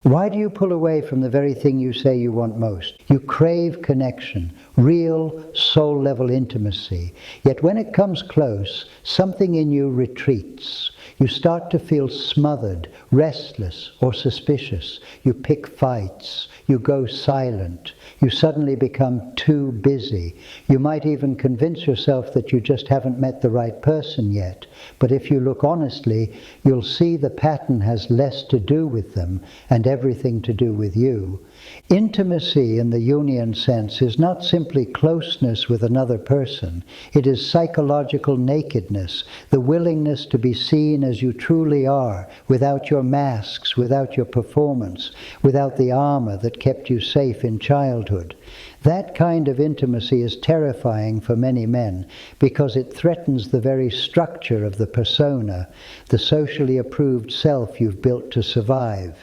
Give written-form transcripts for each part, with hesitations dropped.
Why do you pull away from the very thing you say you want most? You crave connection, real soul-level intimacy. Yet when it comes close, something in you retreats. You start to feel smothered, restless, or suspicious. You pick fights. You go silent. You suddenly become too busy. You might even convince yourself that you just haven't met the right person yet. But if you look honestly, you'll see the pattern has less to do with them and everything to do with you. Intimacy in the Jungian sense is not simply closeness with another person. It is psychological nakedness, the willingness to be seen as you truly are, without your masks, without your performance, without the armor that kept you safe in childhood. That kind of intimacy is terrifying for many men because it threatens the very structure of the persona, the socially approved self you've built to survive.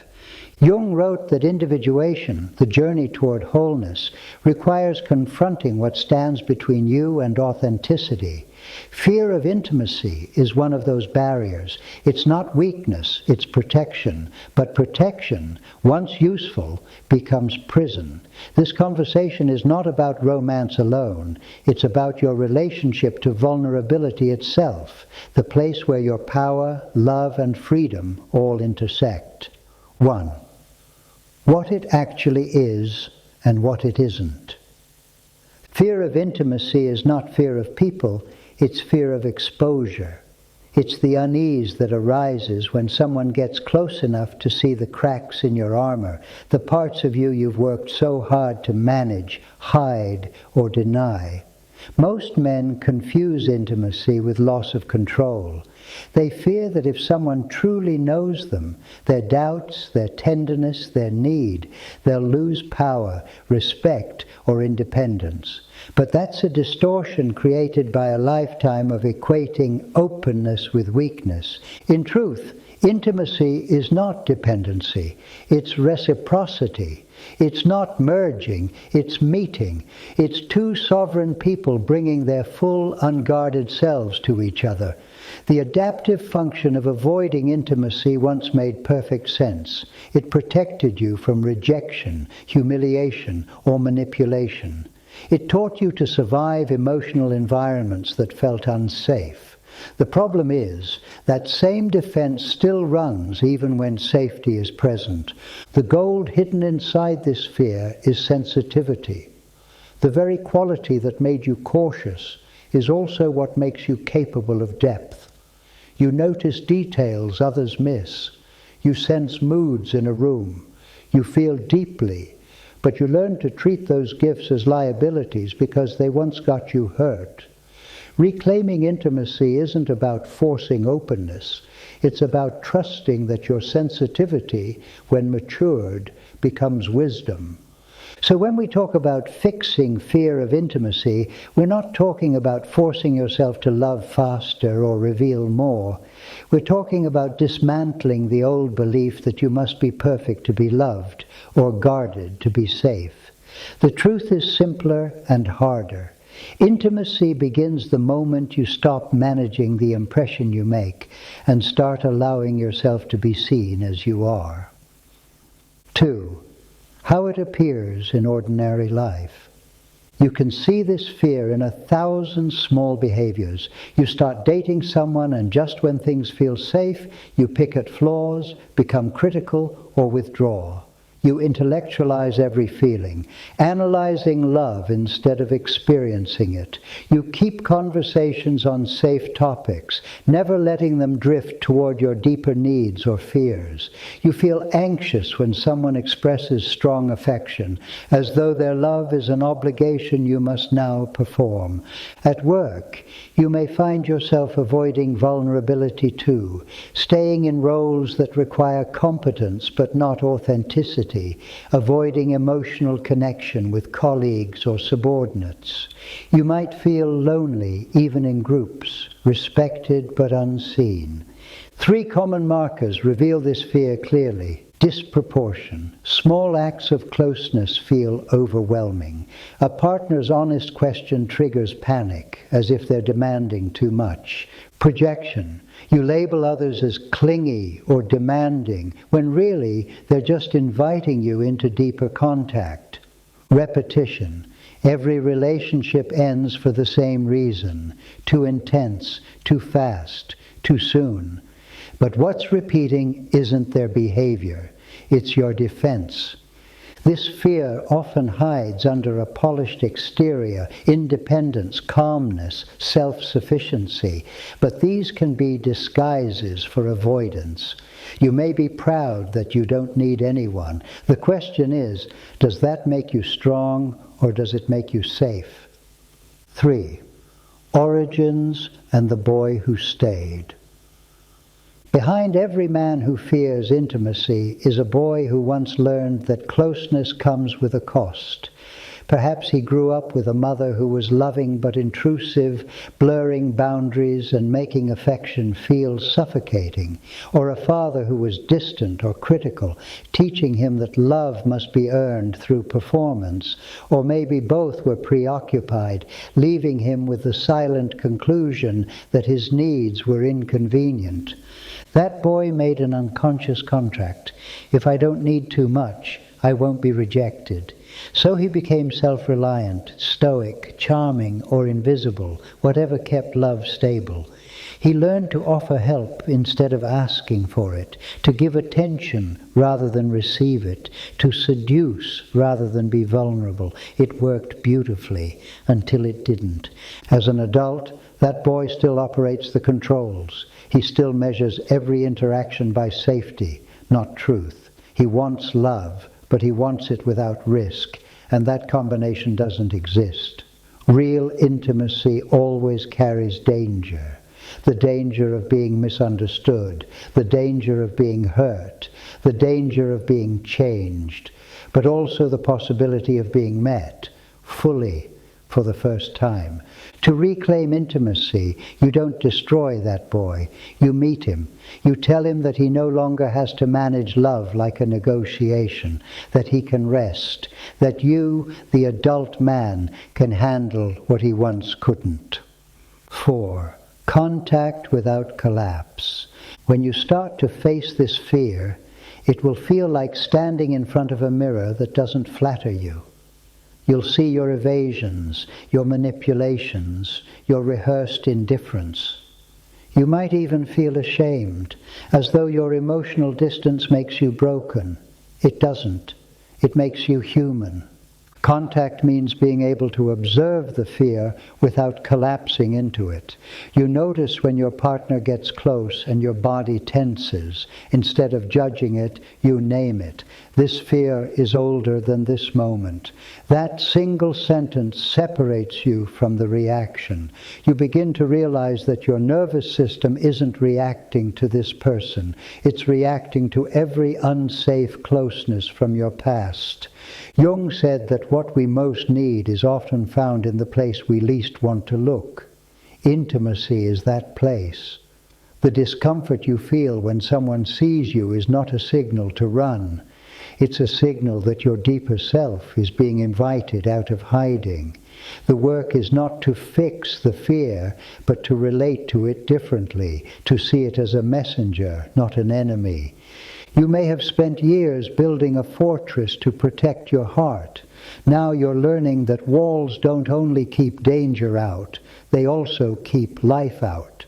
Jung wrote that individuation, the journey toward wholeness, requires confronting what stands between you and authenticity. Fear of intimacy is one of those barriers. It's not weakness, it's protection. But protection, once useful, becomes prison. This conversation is not about romance alone. It's about your relationship to vulnerability itself, the place where your power, love, and freedom all intersect. 1. What it actually is and what it isn't. Fear of intimacy is not fear of people, it's fear of exposure. It's the unease that arises when someone gets close enough to see the cracks in your armor, the parts of you you've worked so hard to manage, hide, or deny. Most men confuse intimacy with loss of control. They fear that if someone truly knows them, their doubts, their tenderness, their need, they'll lose power, respect, or independence. But that's a distortion created by a lifetime of equating openness with weakness. In truth, intimacy is not dependency, it's reciprocity. It's not merging, it's meeting. It's two sovereign people bringing their full, unguarded selves to each other. The adaptive function of avoiding intimacy once made perfect sense. It protected you from rejection, humiliation, or manipulation. It taught you to survive emotional environments that felt unsafe. The problem is, that same defense still runs even when safety is present. The gold hidden inside this fear is sensitivity. The very quality that made you cautious is also what makes you capable of depth. You notice details others miss. You sense moods in a room. You feel deeply, but you learn to treat those gifts as liabilities because they once got you hurt. Reclaiming intimacy isn't about forcing openness. It's about trusting that your sensitivity, when matured, becomes wisdom. So when we talk about fixing fear of intimacy, we're not talking about forcing yourself to love faster or reveal more. We're talking about dismantling the old belief that you must be perfect to be loved or guarded to be safe. The truth is simpler and harder. Intimacy begins the moment you stop managing the impression you make and start allowing yourself to be seen as you are. 2. How it appears in ordinary life. You can see this fear in 1,000 small behaviors. You start dating someone and just when things feel safe, you pick at flaws, become critical, or withdraw. You intellectualize every feeling, analyzing love instead of experiencing it. You keep conversations on safe topics, never letting them drift toward your deeper needs or fears. You feel anxious when someone expresses strong affection, as though their love is an obligation you must now perform. At work, you may find yourself avoiding vulnerability too, staying in roles that require competence but not authenticity, avoiding emotional connection with colleagues or subordinates. You might feel lonely even in groups, respected but unseen. 3 common markers reveal this fear clearly. Disproportion. Small acts of closeness feel overwhelming. A partner's honest question triggers panic, as if they're demanding too much. Projection. You label others as clingy or demanding, when really they're just inviting you into deeper contact. Repetition. Every relationship ends for the same reason. Too intense, too fast, too soon. But what's repeating isn't their behavior, it's your defense. This fear often hides under a polished exterior, independence, calmness, self-sufficiency, but these can be disguises for avoidance. You may be proud that you don't need anyone. The question is, does that make you strong or does it make you safe? 3. Origins and the boy who stayed. Behind every man who fears intimacy is a boy who once learned that closeness comes with a cost. Perhaps he grew up with a mother who was loving but intrusive, blurring boundaries and making affection feel suffocating, or a father who was distant or critical, teaching him that love must be earned through performance, or maybe both were preoccupied, leaving him with the silent conclusion that his needs were inconvenient. That boy made an unconscious contract. If I don't need too much, I won't be rejected. So he became self-reliant, stoic, charming, or invisible, whatever kept love stable. He learned to offer help instead of asking for it, to give attention rather than receive it, to seduce rather than be vulnerable. It worked beautifully until it didn't. As an adult, that boy still operates the controls. He still measures every interaction by safety, not truth. He wants love, but he wants it without risk, and that combination doesn't exist. Real intimacy always carries danger. The danger of being misunderstood, the danger of being hurt, the danger of being changed, but also the possibility of being met fully for the first time. To reclaim intimacy, you don't destroy that boy. You meet him. You tell him that he no longer has to manage love like a negotiation, that he can rest, that you, the adult man, can handle what he once couldn't. 4. Contact without collapse. When you start to face this fear, it will feel like standing in front of a mirror that doesn't flatter you. You'll see your evasions, your manipulations, your rehearsed indifference. You might even feel ashamed, as though your emotional distance makes you broken. It doesn't. It makes you human. Contact means being able to observe the fear without collapsing into it. You notice when your partner gets close and your body tenses. Instead of judging it, you name it. This fear is older than this moment. That single sentence separates you from the reaction. You begin to realize that your nervous system isn't reacting to this person. It's reacting to every unsafe closeness from your past. Jung said that what we most need is often found in the place we least want to look. Intimacy is that place. The discomfort you feel when someone sees you is not a signal to run. It's a signal that your deeper self is being invited out of hiding. The work is not to fix the fear, but to relate to it differently, to see it as a messenger, not an enemy. You may have spent years building a fortress to protect your heart. Now you're learning that walls don't only keep danger out, they also keep life out.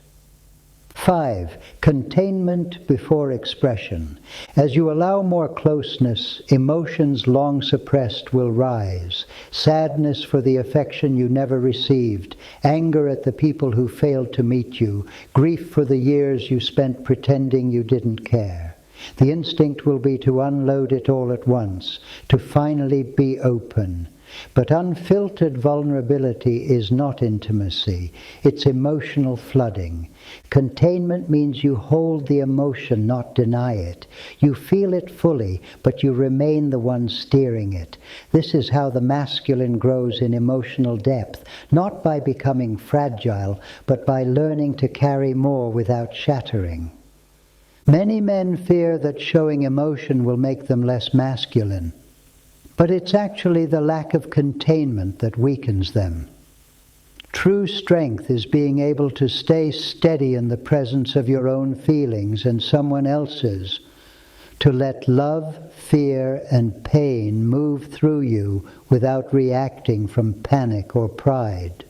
5. Containment before expression. As you allow more closeness, emotions long suppressed will rise. Sadness for the affection you never received, anger at the people who failed to meet you, grief for the years you spent pretending you didn't care. The instinct will be to unload it all at once, to finally be open. But unfiltered vulnerability is not intimacy. It's emotional flooding. Containment means you hold the emotion, not deny it. You feel it fully, but you remain the one steering it. This is how the masculine grows in emotional depth, not by becoming fragile, but by learning to carry more without shattering. Many men fear that showing emotion will make them less masculine, but it's actually the lack of containment that weakens them. True strength is being able to stay steady in the presence of your own feelings and someone else's, to let love, fear, and pain move through you without reacting from panic or pride.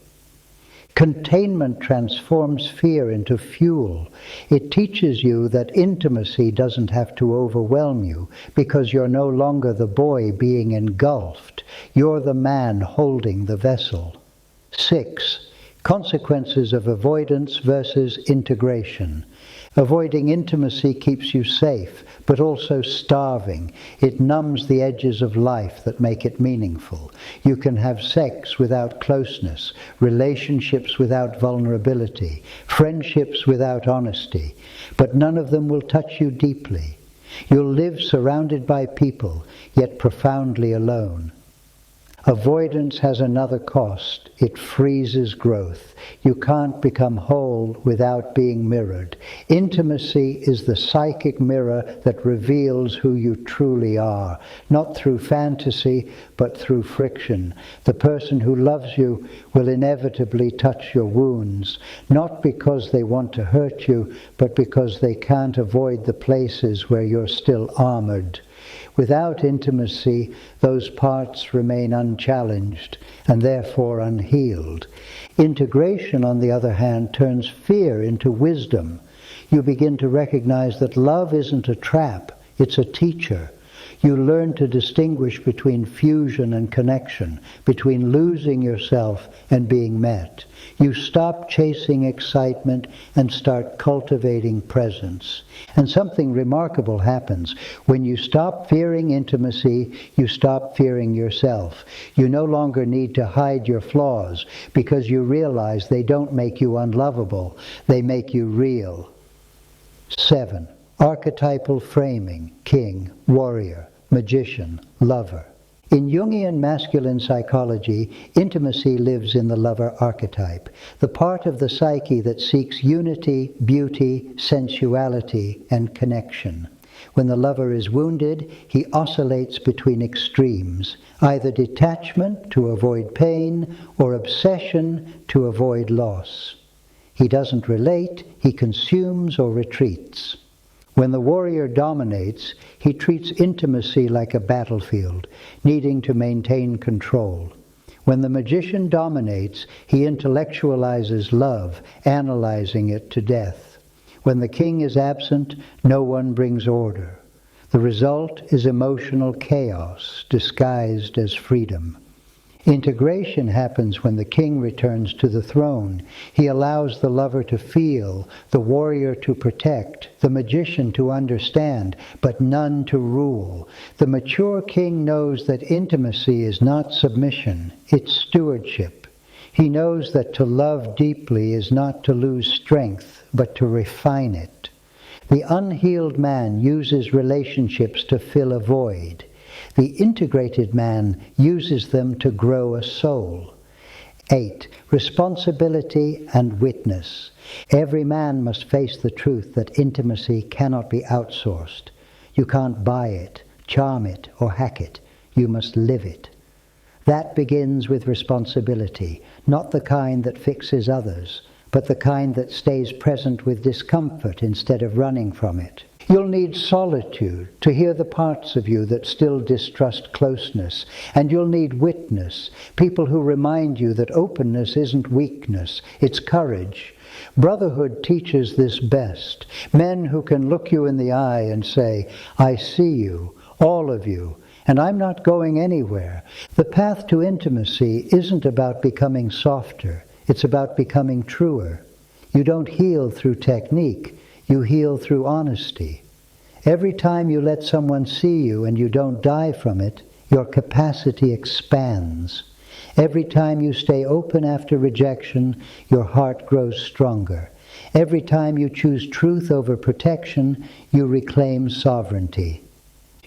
Containment transforms fear into fuel. It teaches you that intimacy doesn't have to overwhelm you because you're no longer the boy being engulfed. You're the man holding the vessel. 6. Consequences of avoidance versus integration. Avoiding intimacy keeps you safe, but also starving. It numbs the edges of life that make it meaningful. You can have sex without closeness, relationships without vulnerability, friendships without honesty, but none of them will touch you deeply. You'll live surrounded by people, yet profoundly alone. Avoidance has another cost. It freezes growth. You can't become whole without being mirrored. Intimacy is the psychic mirror that reveals who you truly are, not through fantasy, but through friction. The person who loves you will inevitably touch your wounds, not because they want to hurt you, but because they can't avoid the places where you're still armored. Without intimacy, those parts remain unchallenged and therefore unhealed. Integration, on the other hand, turns fear into wisdom. You begin to recognize that love isn't a trap, it's a teacher. You learn to distinguish between fusion and connection, between losing yourself and being met. You stop chasing excitement and start cultivating presence. And something remarkable happens. When you stop fearing intimacy, you stop fearing yourself. You no longer need to hide your flaws because you realize they don't make you unlovable, they make you real. 7. Archetypal framing: king, warrior, magician, lover. In Jungian masculine psychology, intimacy lives in the lover archetype, the part of the psyche that seeks unity, beauty, sensuality, and connection. When the lover is wounded, he oscillates between extremes, either detachment to avoid pain or obsession to avoid loss. He doesn't relate, he consumes or retreats. When the warrior dominates, he treats intimacy like a battlefield, needing to maintain control. When the magician dominates, he intellectualizes love, analyzing it to death. When the king is absent, no one brings order. The result is emotional chaos, disguised as freedom. Integration happens when the king returns to the throne. He allows the lover to feel, the warrior to protect, the magician to understand, but none to rule. The mature king knows that intimacy is not submission, it's stewardship. He knows that to love deeply is not to lose strength, but to refine it. The unhealed man uses relationships to fill a void. The integrated man uses them to grow a soul. 8. Responsibility and witness. Every man must face the truth that intimacy cannot be outsourced. You can't buy it, charm it, or hack it. You must live it. That begins with responsibility, not the kind that fixes others, but the kind that stays present with discomfort instead of running from it. You'll need solitude to hear the parts of you that still distrust closeness. And you'll need witness, people who remind you that openness isn't weakness, it's courage. Brotherhood teaches this best. Men who can look you in the eye and say, I see you, all of you, and I'm not going anywhere. The path to intimacy isn't about becoming softer, it's about becoming truer. You don't heal through technique. You heal through honesty. Every time you let someone see you and you don't die from it, your capacity expands. Every time you stay open after rejection, your heart grows stronger. Every time you choose truth over protection, you reclaim sovereignty.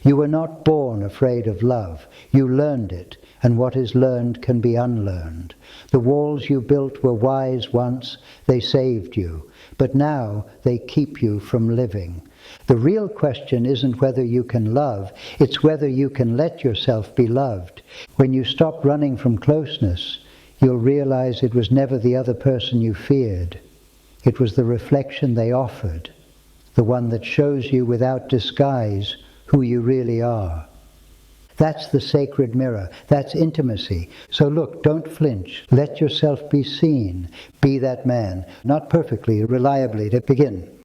You were not born afraid of love. You learned it, and what is learned can be unlearned. The walls you built were wise once, they saved you. But now they keep you from living. The real question isn't whether you can love, it's whether you can let yourself be loved. When you stop running from closeness, you'll realize it was never the other person you feared. It was the reflection they offered, the one that shows you without disguise who you really are. That's the sacred mirror. That's intimacy. So look, don't flinch. Let yourself be seen. Be that man. Not perfectly, reliably, to begin.